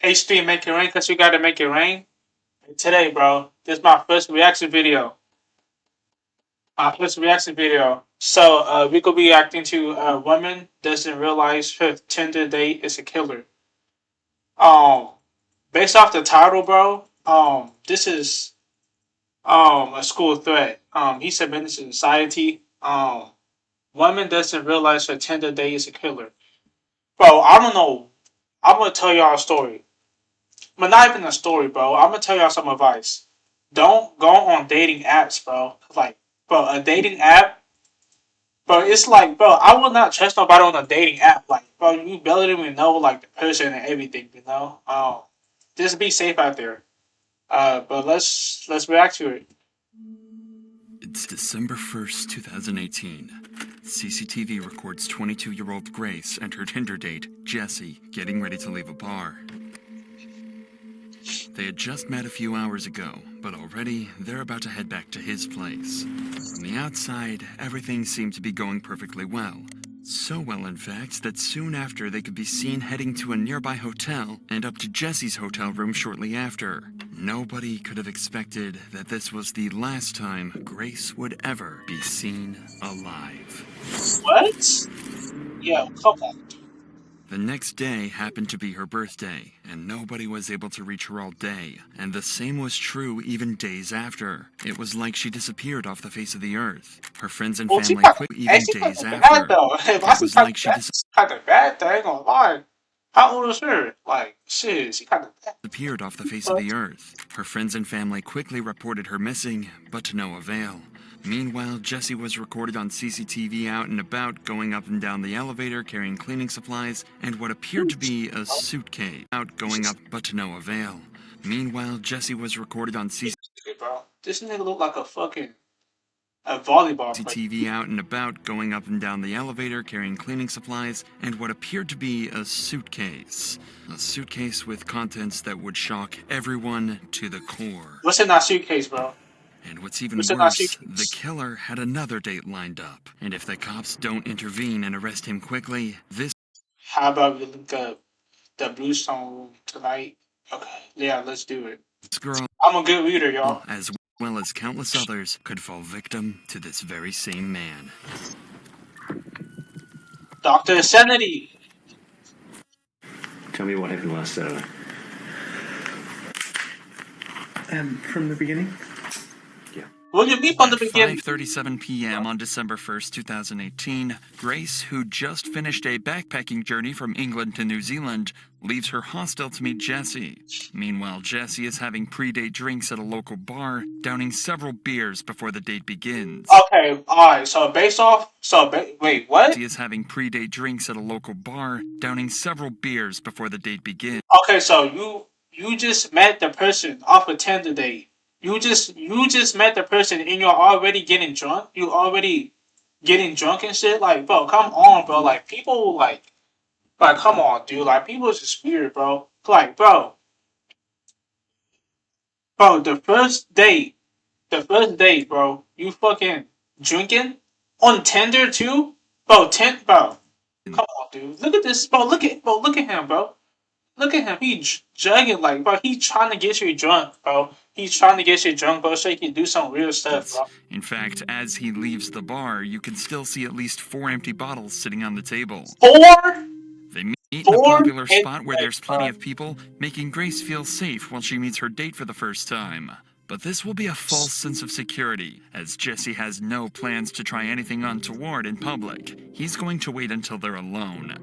H3 make it rain because you gotta make it rain. And today, bro, this is my first reaction video. My first reaction video. So we could be reacting to a woman doesn't realize her Tinder date is a killer. Um, based off the title, bro. This is a school threat. He submitted to society. Woman doesn't realize her Tinder date is a killer. Bro, I don't know. I'm gonna tell y'all a story. But not even a story, bro. I'm gonna tell y'all some advice. Don't go on dating apps, bro. Like, bro, a dating app, bro. It's like, bro, I will not trust nobody on a dating app. Like, bro, you barely even know like the person and everything, you know. Just be safe out there. But let's react to it. It's December 1st, 2018. CCTV records 22-year-old Grace and her Tinder date, Jesse, getting ready to leave a bar. They had just met a few hours ago, but already they're about to head back to his place. From the outside, everything seemed to be going perfectly well. So well, in fact, that soon after they could be seen heading to a nearby hotel and up to Jesse's hotel room shortly after. Nobody could have expected that this was the last time Grace would ever be seen alive. What? Yeah, come on. The next day happened to be her birthday, and nobody was able to reach her all day. And the same was true even days after. It was like she disappeared off the face of the earth. Her friends and Well, she family kind quit hey, even she kind days of bad after. though. If I It see was kind like of she bad, she's kind of bad. I ain't gonna lie. How old is her? Like, shit, she kind of bad. disappeared off the face of the earth. Her friends and family quickly reported her missing, but to no avail. Meanwhile, Jesse was recorded on CCTV out and about, going up and down the elevator, carrying cleaning supplies, and what appeared to be a suitcase. Out, going up, but to no avail. Meanwhile, Jesse was recorded on Bro, this nigga look like a fucking a volleyball player. CCTV out and about, going up and down the elevator, carrying cleaning supplies, and what appeared to be a suitcase. A suitcase with contents that would shock everyone to the core. What's in that suitcase, bro? And what's even What's in that worse, the suitcase? killer had another date lined up. And if the cops don't intervene and arrest him quickly, this How about we link up the Bluestone room tonight? Okay, yeah, let's do it. girl, I'm a good reader, y'all. as well as countless others, could fall victim to this very same man. Dr. Sanity. Tell me what happened last Saturday. From the beginning? What do you mean from the At beginning? 5:37 p.m. on December 1st, 2018, Grace, who just finished a backpacking journey from England to New Zealand, leaves her hostel to meet Jesse. Meanwhile, Jesse is having pre-date drinks at a local bar, downing several beers before the date begins. Okay, alright, so based off, wait, what? Jesse is having pre-date drinks at a local bar, downing several beers before the date begins. Okay, so you just met the person off a Tinder date. You just met the person and you're already getting drunk. You already getting drunk and shit. Like, bro, come on, bro. Like, people like, come on, dude. Like, people is just weird, bro. Like, bro, the first date, bro. You fucking drinking on Tinder too, bro. Bro. Come on, dude. Look at this, bro. Look at him, bro. Look at him. He jugging like, bro. He trying to get you drunk, bro. He's trying to get you drunk, bro, so he can do some real stuff, bro. In fact, as he leaves the bar, you can still see at least 4 empty bottles sitting on the table. Four? They meet in a Four popular and spot where there's plenty of people, making Grace feel safe while she meets her date for the first time. But this will be a false sense of security, as Jesse has no plans to try anything untoward in public. He's going to wait until they're alone.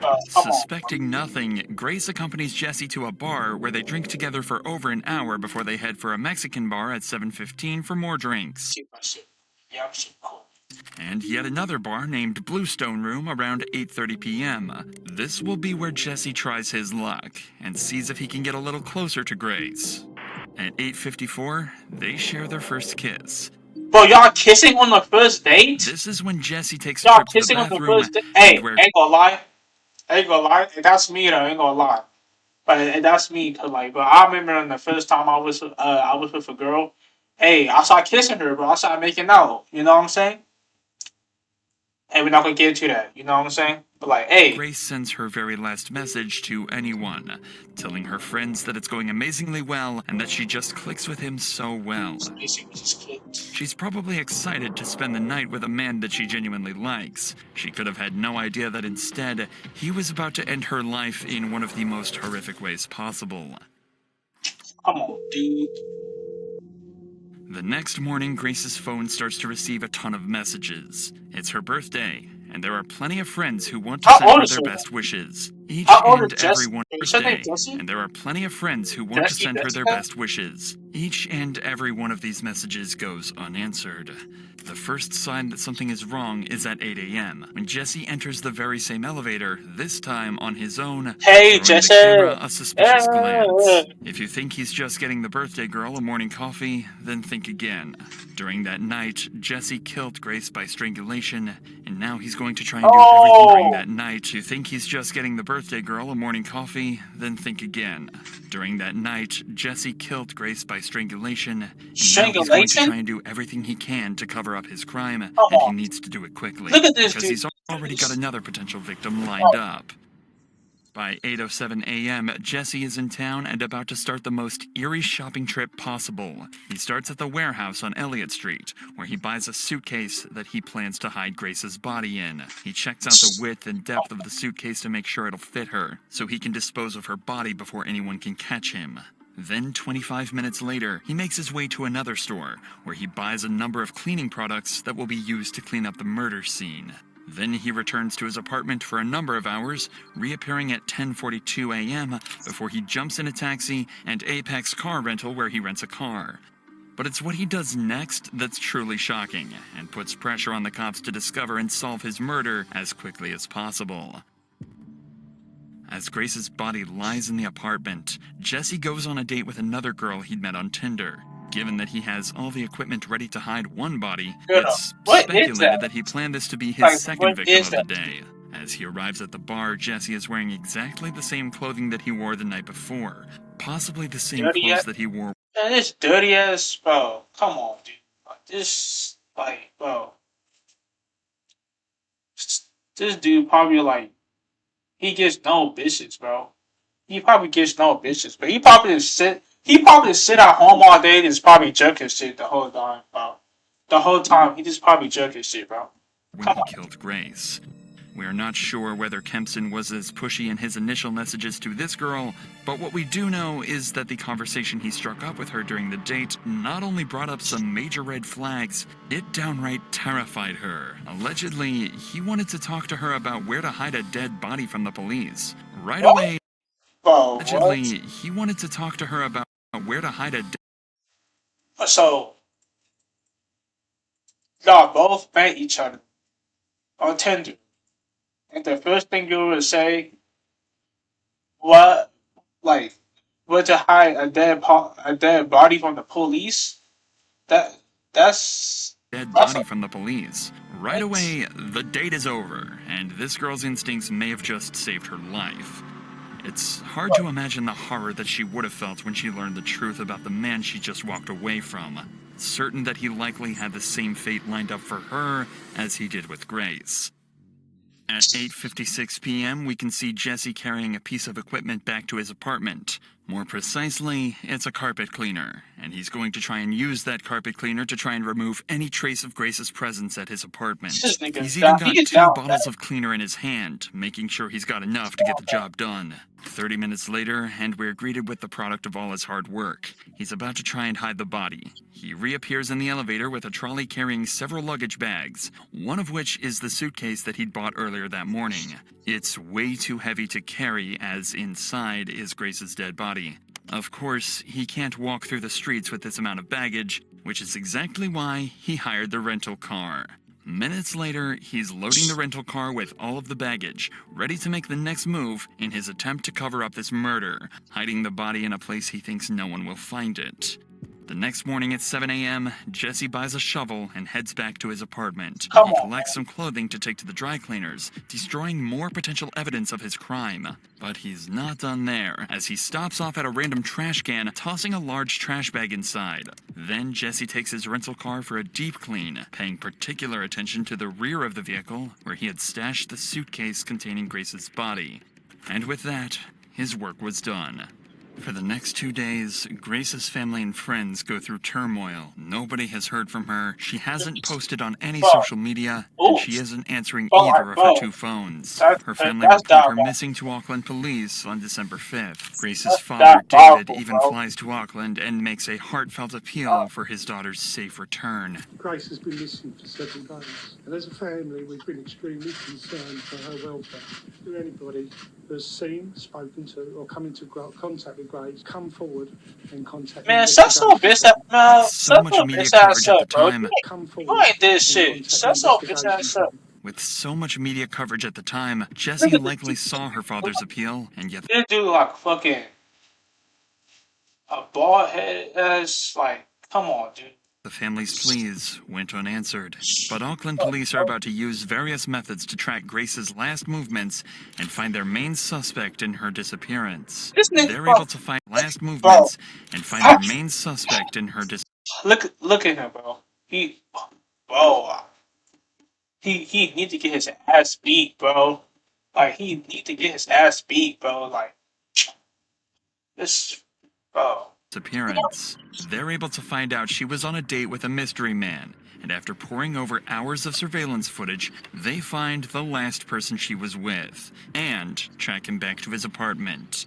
come on. Suspecting nothing, Grace accompanies Jesse to a bar where they drink together for over an hour before they head for a Mexican bar at 7:15 for more drinks. See my shit. Yeah, I'm shit cool. And yet another bar named Bluestone Room around 8:30 p.m. This will be where Jesse tries his luck and sees if he can get a little closer to Grace. At 8:54, they share their first kiss. Bro, y'all kissing on the first date? This is when Jesse takes a Y'all trip to the kissing on the bathroom first date? Hey, and where ain't gonna lie. Ain't gonna lie. That's me though. Ain't gonna lie. But that's me, cause like, bro, I remember the first time I was with a girl. Hey, I started kissing her, bro. I started making out. You know what I'm saying? and we're not gonna get into that. You know what I'm saying? But like, hey, Grace sends her very last message to anyone, telling her friends that it's going amazingly well and that she just clicks with him so well. basically just clicked. She's probably excited to spend the night with a man that she genuinely likes. She could have had no idea that instead, he was about to end her life in one of the most horrific ways possible. Come on, dude. The next morning, Grace's phone starts to receive a ton of messages. It's her birthday, and there are plenty of friends who want to How send old her is their she? best wishes. Each How old is and every Jesse? one Is her name birthday, Jesse? and there are plenty of friends who want to Jesse, send her their Jessica? best wishes. Each and every one of these messages goes unanswered. The first sign that something is wrong is at 8 a.m. when Jesse enters the very same elevator, this time on his own, Hey, throwing Jesse. the camera a suspicious Yeah. glance. If you think he's just getting the birthday girl a morning coffee, then think again. During that night, Jesse killed Grace by strangulation, and now he's going to try and do everything during that night. You think he's just getting the birthday girl a morning coffee, then think again. During that night, Jesse killed Grace by strangulation, and now he's going to Strangulation? try and do everything he can to cover up his crime, Come and he on. needs to do it quickly, Look at this because dude. he's already got another potential victim lined up. By 8:07 a.m., Jesse is in town and about to start the most eerie shopping trip possible. He starts at the warehouse on Elliott Street, where he buys a suitcase that he plans to hide Grace's body in. He checks out the width and depth of the suitcase to make sure it'll fit her, so he can dispose of her body before anyone can catch him. Then, 25 minutes later, he makes his way to another store, where he buys a number of cleaning products that will be used to clean up the murder scene. Then he returns to his apartment for a number of hours, reappearing at 10:42 a.m. before he jumps in a taxi and Apex Car Rental where he rents a car. But it's what he does next that's truly shocking, and puts pressure on the cops to discover and solve his murder as quickly as possible. As Grace's body lies in the apartment, Jesse goes on a date with another girl he'd met on Tinder. Given that he has all the equipment ready to hide one body, it's What is speculated that? that he planned this to be his Like, second what victim is of the that? day. As he arrives at the bar, Jesse is wearing exactly the same clothing that he wore the night before, possibly the same Dirty clothes ass. that he wore. Man, this dirty ass, bro. Come on, dude. Like, this, like, bro. This dude probably like he gets no bitches, bro. He probably gets no bitches, but he probably just sit. He probably just sit at home all day and just probably jerking shit the whole time, bro. The whole time he just probably jerking shit, bro. When he killed Grace. We are not sure whether Kempson was as pushy in his initial messages to this girl, but what we do know is that the conversation he struck up with her during the date not only brought up some major red flags, it downright terrified her. Allegedly, he wanted to talk to her about where to hide a dead body from the police. Right What? away, Bro, allegedly, he wanted to talk to her about where to hide a dead. what? So y'all both met each other on Tinder, and the first thing you would say, what, like, where to hide a dead body from the police? That that's Dead that's body from the police. Right away, the date is over, and this girl's instincts may have just saved her life. It's hard to imagine the horror that she would have felt when she learned the truth about the man she just walked away from, certain that he likely had the same fate lined up for her as he did with Grace. At 8:56 p.m., we can see Jesse carrying a piece of equipment back to his apartment. More precisely, it's a carpet cleaner, and he's going to try and use that carpet cleaner to try and remove any trace of Grace's presence at his apartment. this nigga He's even down. got He is 2 down. bottles of cleaner in his hand, making sure he's got enough to get the job done. 30 minutes later, and we're greeted with the product of all his hard work. He's about to try and hide the body. He reappears in the elevator with a trolley carrying several luggage bags, one of which is the suitcase that he'd bought earlier that morning. It's way too heavy to carry, as inside is Grace's dead body. Of course, he can't walk through the streets with this amount of baggage, which is exactly why he hired the rental car. Minutes later, he's loading the rental car with all of the baggage, ready to make the next move in his attempt to cover up this murder, hiding the body in a place he thinks no one will find it. The next morning at 7 a.m., Jesse buys a shovel and heads back to his apartment. Come He on, collects some clothing to take to the dry cleaners, destroying more potential evidence of his crime. But he's not done there, as he stops off at a random trash can, tossing a large trash bag inside. Then Jesse takes his rental car for a deep clean, paying particular attention to the rear of the vehicle, where he had stashed the suitcase containing Grace's body. And with that, his work was done. For the next 2 days, Grace's family and friends go through turmoil. Nobody has heard from her, she hasn't posted on any bro. social media, and Ooh, she isn't answering bro, either of bro. her 2 phones. Her family That's report her diabolical. missing to Auckland police on December 5th. Grace's That's father, David, diabolical, even bro. flies to Auckland and makes a heartfelt appeal for his daughter's safe return. Grace has been missing for several days, and as a family, we've been extremely concerned for her welfare. To anybody who has seen, spoken to, or come into contact with Grace, come forward and contact Man, shut so bitch ass, man. So Shut much so media bitch ass coverage at the up, bro. time. Come You forward ain't this and shit. contact Shut the so bitch investigation ass up. team. With so much media coverage at the time, Jesse likely saw her father's appeal, and yet This dude like fucking a bald head ass. Like, come on, dude. the family's pleas went unanswered. But Auckland police are about to use various methods to track Grace's last movements and find their main suspect in her disappearance. This nigga, They're bro. able to find last movements and find their main suspect in her Look at him, bro. Bro. He need to get his ass beat, bro. Like he need to get his ass beat, bro. Like this, bro. disappearance. They're able to find out she was on a date with a mystery man, and after poring over hours of surveillance footage, they find the last person she was with, and track him back to his apartment.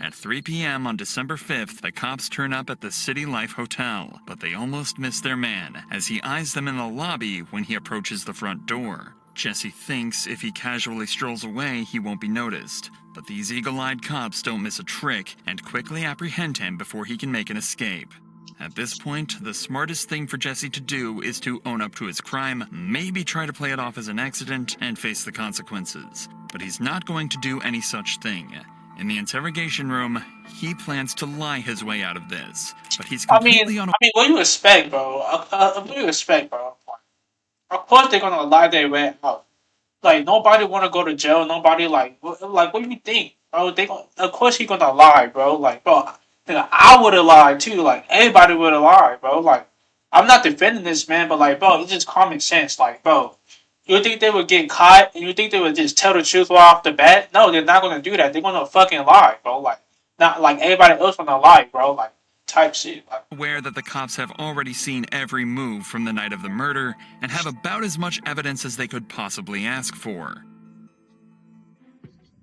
At 3 p.m. on December 5th, the cops turn up at the City Life Hotel, but they almost miss their man, as he eyes them in the lobby when he approaches the front door. Jesse thinks if he casually strolls away, he won't be noticed. But these eagle-eyed cops don't miss a trick and quickly apprehend him before he can make an escape. At this point, the smartest thing for Jesse to do is to own up to his crime, maybe try to play it off as an accident, and face the consequences. But he's not going to do any such thing. In the interrogation room, he plans to lie his way out of this, but he's completely What do you expect, bro? What do you expect, bro? Of course they're gonna lie their way out. Like nobody want to go to jail. Nobody like what do you think, bro? Of course he gonna lie, bro. Like, bro, nigga, I would have lied too. Like anybody would have lied, bro. Like I'm not defending this man, but like, bro, it's just common sense. Like, bro, you think they would get caught and you think they would just tell the truth right off the bat? No, they're not gonna do that. They're gonna fucking lie, bro. Like not like everybody else gonna lie, bro. Like type shit. Like, aware that the cops have already seen every move from the night of the murder and have about as much evidence as they could possibly ask for.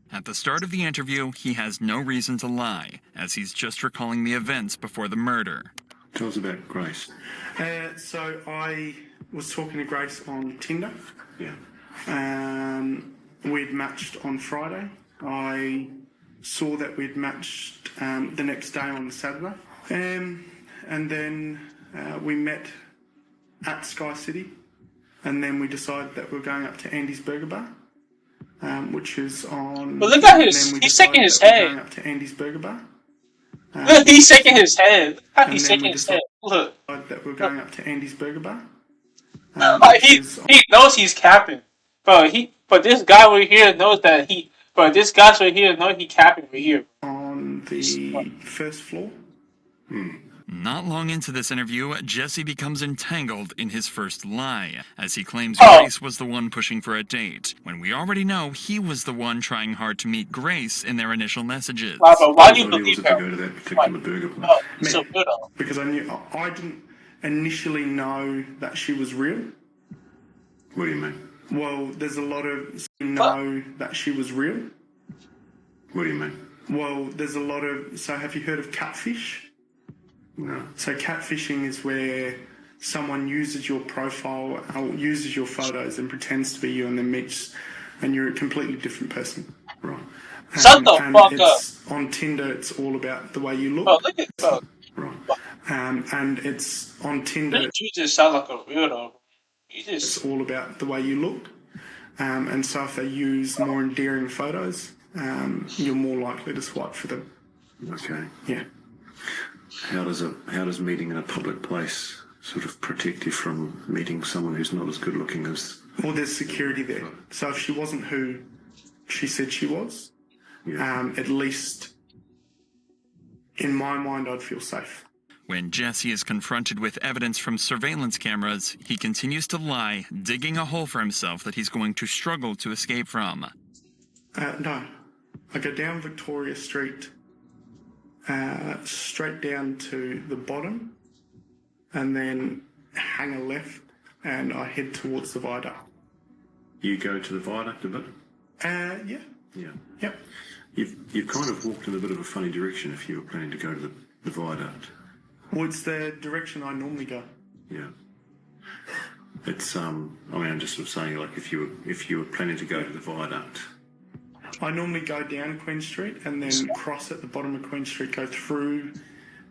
At the start of the interview, he has no reason to lie, as he's just recalling the events before the murder. Tell us about Grace. So I was talking to Grace on Tinder. Yeah. We'd matched on Friday. I saw that we'd matched the next day on Saturday. And then we met at Sky City. And then we decided that we were going up to Andy's Burger Bar, which is on... but look at he's shaking his head. Going up to Andy's Burger Bar. Look, he's shaking his head. He's shaking his head. Look. That we're going up to Andy's Burger Bar. Like he knows he's capping, but this guy over here knows that this guy right here knows he capping right here. On the first floor. Not long into this interview, Jesse becomes entangled in his first lie, as he claims Oh. Grace was the one pushing for a date, when we already know he was the one trying hard to meet Grace in their initial messages. But why do you What idea believe was it to go him? to that particular burger place? Oh, he's so good. Because I didn't initially know that she was real. What do you mean? Well, there's a lot of know that she was real. What do you mean? Well, there's a lot of... So have you heard of catfish? No. So catfishing is where someone uses your profile or uses your photos and pretends to be you and then meets and you're a completely different person. Right. Shut the fuck up. On Tinder, it's all about the way you look. Oh, look at Right. And it's on Tinder... You just sound like a weirdo. It's all about the way you look. And so if they use more endearing photos, you're more likely to swipe for them. Okay. Yeah. How does meeting in a public place sort of protect you from meeting someone who's not as good looking as? Well, there's security there. So if she wasn't who she said she was, at least in my mind, I'd feel safe. When Jesse is confronted with evidence from surveillance cameras, he continues to lie, digging a hole for himself that he's going to struggle to escape from. No. I go down Victoria Street, straight down to the bottom, and then hang a left, and I head towards the viaduct. You go to the viaduct a bit? Yeah. Yeah. Yep. You've kind of walked in a bit of a funny direction if you were planning to go to the viaduct. Well, it's the direction I normally go. Yeah. It's I mean, I'm just sort of saying, like, if you were planning to go to the viaduct. I normally go down Queen Street and then cross at the bottom of Queen Street, go through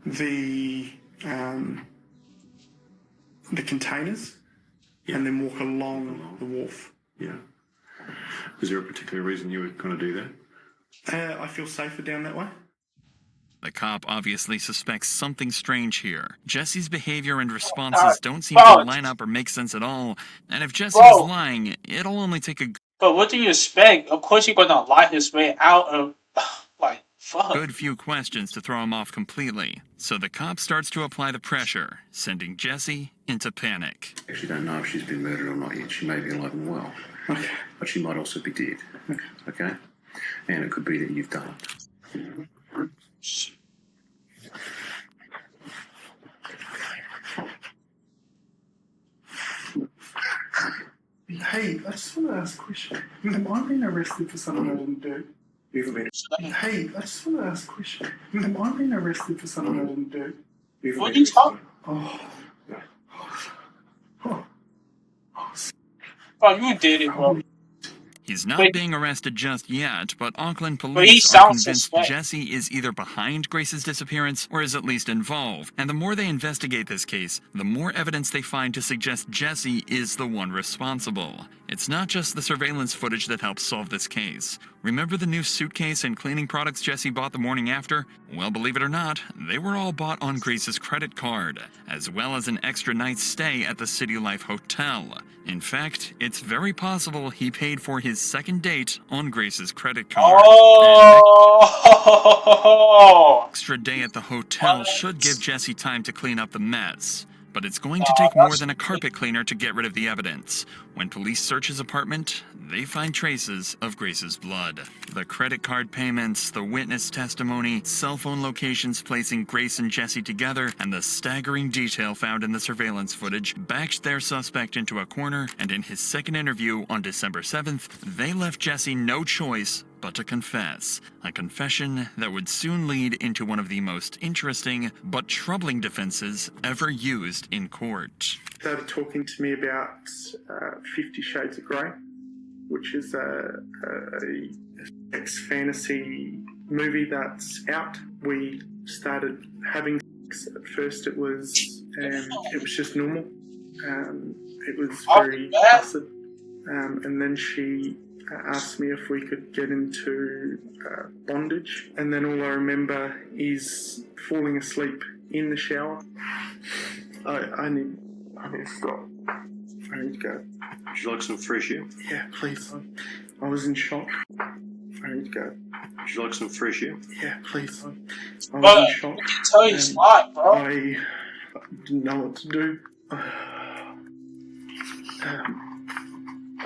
the containers, and then walk along the wharf. Yeah. Is there a particular reason you would kind of do that? I feel safer down that way. The cop obviously suspects something strange here. Jesse's behavior and responses don't seem to line up or make sense at all. And if Jesse is lying, it'll only take a But what do you expect? Of course, you're gonna lie his way out of like fuck. good few questions to throw him off completely. So the cop starts to apply the pressure, sending Jesse into panic. Actually don't know if she's been murdered or not yet. She may be alive and well. Okay. But she might also be dead. Okay? And it could be that you've done it. Hey, I just want to ask a question. Am I being arrested for something I didn't do? Hey, I just want to ask a question. Am I being arrested for something I didn't do? What are you talking? Oh. Oh, you did it, bro. He's not Wait. being arrested just yet, but Auckland he police are sounds convinced suspect. Jesse is either behind Grace's disappearance or is at least involved. And the more they investigate this case, the more evidence they find to suggest Jesse is the one responsible. It's not just the surveillance footage that helps solve this case. Remember the new suitcase and cleaning products Jesse bought the morning after? Well, believe it or not, they were all bought on Grace's credit card, as well as an extra night's stay at the City Life Hotel. In fact, it's very possible he paid for his second date on Grace's credit card. Oh. An extra day at the hotel should give Jesse time to clean up the mess. But it's going to take more than a carpet cleaner to get rid of the evidence. When police search his apartment, they find traces of Grace's blood. The credit card payments, the witness testimony, cell phone locations placing Grace and Jesse together, and the staggering detail found in the surveillance footage backed their suspect into a corner, and in his second interview on December 7th, they left Jesse no choice but to confess. A confession that would soon lead into one of the most interesting but troubling defenses ever used in court. Started talking to me about 50 Shades of Grey, which is a sex fantasy movie that's out. We started having sex. At first it was just normal. It was very acid. And then she asked me if we could get into bondage. And then all I remember is falling asleep in the shower. I need to stop. I need to go. Would you like some fresh air? Yeah, please. I was in shock. I need to go. Would you like some fresh air? Yeah, please. I was But in shock. I can tell you smart, bro. I didn't know what to do. I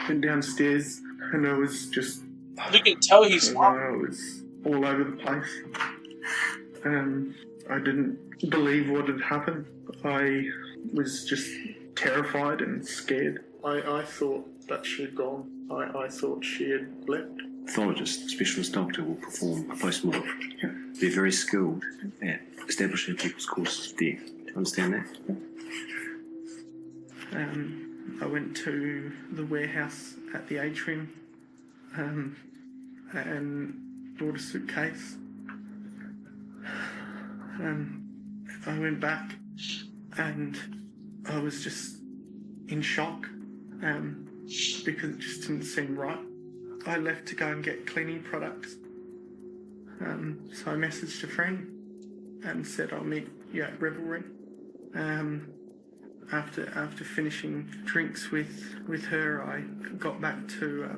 went downstairs and I was just... You can tell he's smart. I was all over the place. I didn't believe what had happened. I was just terrified and scared. I thought that she had gone. I thought she had left. Pathologist, specialist doctor will perform a post-mortem. Yeah. They're very skilled at establishing people's causes of death. Do you understand that? I went to the warehouse at the atrium and bought a suitcase. I went back and I was just in shock because it just didn't seem right. I left to go and get cleaning products. So I messaged a friend and said I'll meet you at Revelry. After finishing drinks with her, I got back to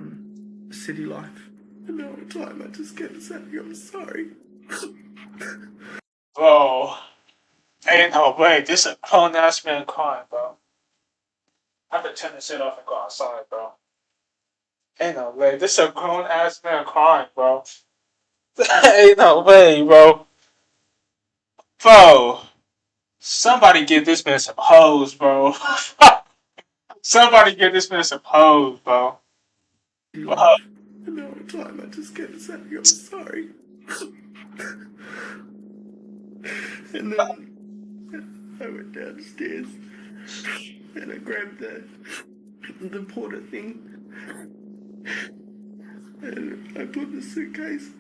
city life. And the whole time I just kept saying, I'm sorry. Bro, ain't no way. This a grown ass man crying, bro. I have to turn this shit off and go outside, bro. Ain't no way. This a grown ass man crying, bro. Ain't no way, bro. Bro, somebody give this man some hoes, bro. Somebody give this man some hoes, bro. Bro. And the whole time I just kept saying, I'm sorry. And then I went downstairs and I grabbed the porter thing and I put the suitcase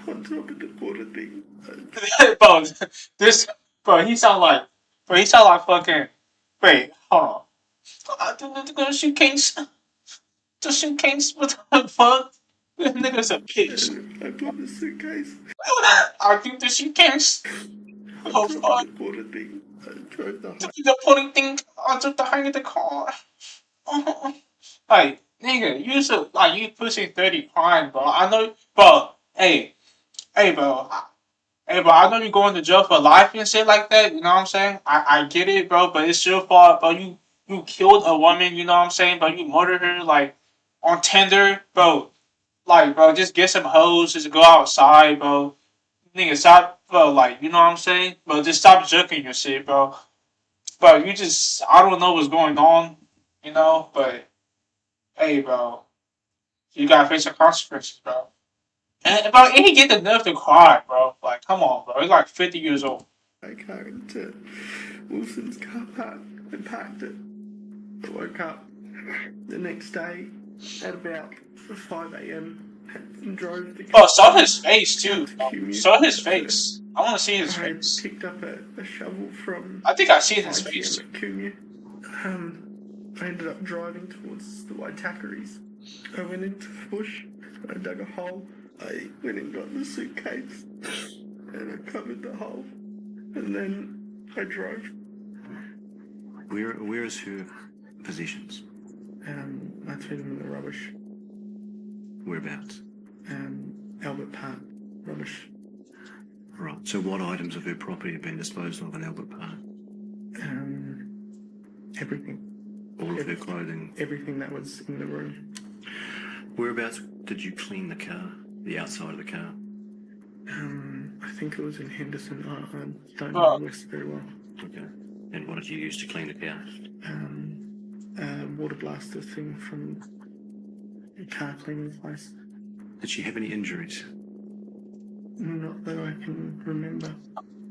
on top of the porter thing. Bro, this, bro, he sound like fucking, wait, hold on. The suitcase, what the fuck? This nigga's a bitch. And I put the suitcase I think the suitcase. on Oh, top fuck. of the porter thing. I drove the whole The putting thing onto the hang of the car. Like, nigga, you pushing 30 crying, bro. I know, bro, hey, bro. Hey, bro, I know you're going to jail for life and shit like that. You know what I'm saying? I get it, bro, but it's your fault, bro. You killed a woman. You know what I'm saying? But you murdered her like on Tinder, bro. Like, bro, just get some hoes, just go outside, bro. Nigga, stop, bro. Like, you know what I'm saying? Bro, just stop jerking your shit, bro. Bro, I don't know what's going on, you know. But hey, bro, you gotta face the consequences, bro. And he get the nerve to cry, bro. Like, come on, bro. He's like 50 years old. my car into Wilson's car park and parked it. I woke up the next day at about 5 a.m. and drove the car. Oh, show his face too. to Bro. Cumia. Show his face. I want to see his I face. picked up a shovel from I think I see his face. IGM at Cumia. I ended up driving towards the Waitakaries. I went into the bush, I dug a hole, I went and got the suitcase, and I covered the hole, and then I drove. Where is her possessions? I threw them in the rubbish. Whereabouts? Albert Park, rubbish. Right. So what items of her property have been disposed of in Albert Park? Everything. All of her clothing. Everything that was in the room. Whereabouts did you clean the car? The outside of the car? I think it was in Henderson. I don't know the West very well. Okay. And what did you use to clean the car? Water blaster thing from a car cleaning place. Did she have any injuries? Not that I can remember.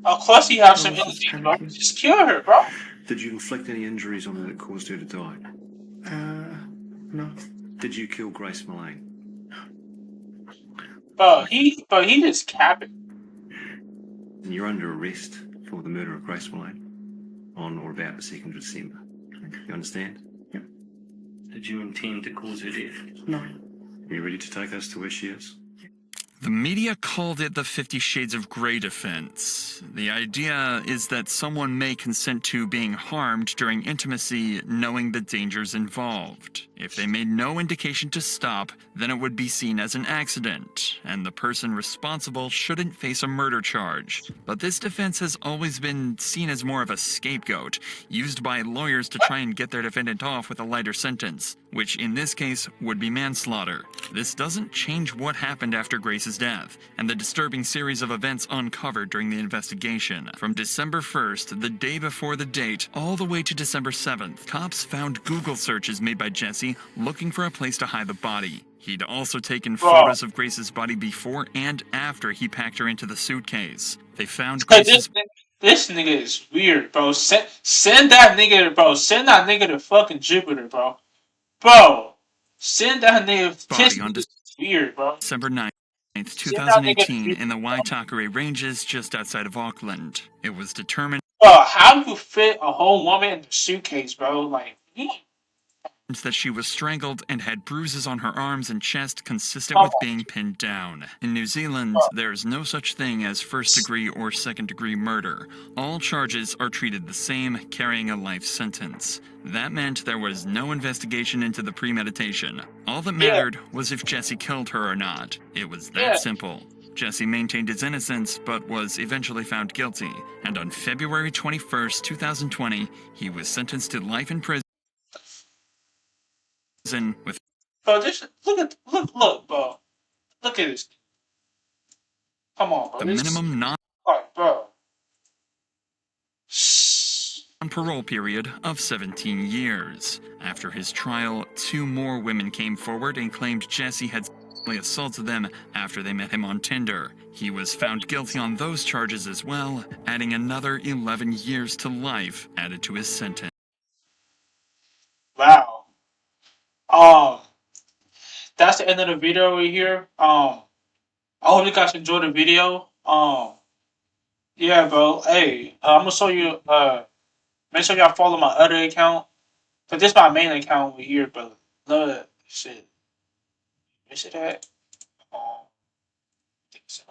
Of course he has some I was just injuries, bro. panicking. Just kill her, bro. Did you inflict any injuries on her that caused her to die? No. Did you kill Grace Mullane? But he just capping. And you're under arrest for the murder of Grace Mullane on or about the 2nd of December. You understand? Yep. Did you intend to cause her death? No. Are you ready to take us to where she is? The media called it the 50 Shades of Grey defense. The idea is that someone may consent to being harmed during intimacy knowing the dangers involved. If they made no indication to stop, then it would be seen as an accident, and the person responsible shouldn't face a murder charge. But this defense has always been seen as more of a scapegoat, used by lawyers to try and get their defendant off with a lighter sentence, which in this case would be manslaughter. This doesn't change what happened after Grace's death, and the disturbing series of events uncovered during the investigation. From December 1st, the day before the date, all the way to December 7th, cops found Google searches made by Jesse looking for a place to hide the body. He'd also taken photos of Grace's body before and after he packed her into the suitcase. They found Grace's... This nigga is weird, bro. Send that nigga, bro. Send that nigga to fucking Jupiter, bro. Bro, send that nigga. body on weird, bro. December 9th, 2018, in the Waitakere Ranges just outside of Auckland. It was determined... Bro, how do you fit a whole woman in the suitcase, bro? Like, that she was strangled and had bruises on her arms and chest consistent Come with on, being pinned down. In New Zealand, bro. there's no such thing as first-degree or second-degree murder. All charges are treated the same, carrying a life sentence. That meant there was no investigation into the premeditation. All that Yeah, mattered was if Jesse killed her or not. It was that yeah. simple. Jesse maintained his innocence, but was eventually found guilty. And on February 21st, 2020, he was sentenced to life in prison with Bro, this look, bro. Look at this. Come on, bro. the This minimum like, bro. non-parole period of 17 years. After his trial, 2 more women came forward and claimed Jesse had sexually assaulted them after they met him on Tinder. He was found guilty on those charges as well, adding another 11 years to life added to his sentence. Wow. Um, that's the end of the video right here. I hope you guys enjoyed the video. Yeah, bro. Hey, I'm gonna show you. Make sure y'all follow my other account. Cause this is my main account over here, but shit. Is it that? Um, I think so.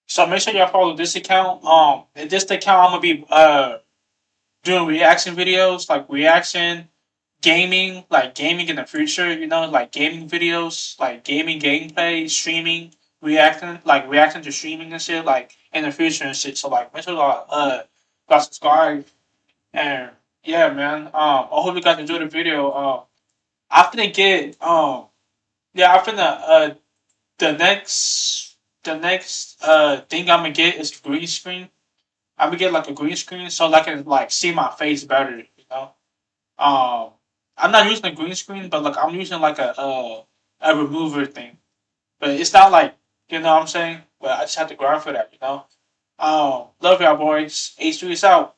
So make sure y'all follow this account. And this account I'm gonna be doing reaction videos, like reaction gaming, like gaming in the future. You know, like gaming videos, like gaming gameplay, streaming, reacting to streaming and shit, like in the future and shit. So like make sure y'all subscribe and yeah, man. I hope you guys enjoyed the video. I'm finna get yeah, I'm finna the next thing I'm gonna get is green screen. I'm gonna get like a green screen so I can like see my face better. You know. Um, I'm not using a green screen, but like I'm using like a remover thing. But it's not like you know what I'm saying. But I just have to grind for that. You know. Love y'all boys. H3 is out.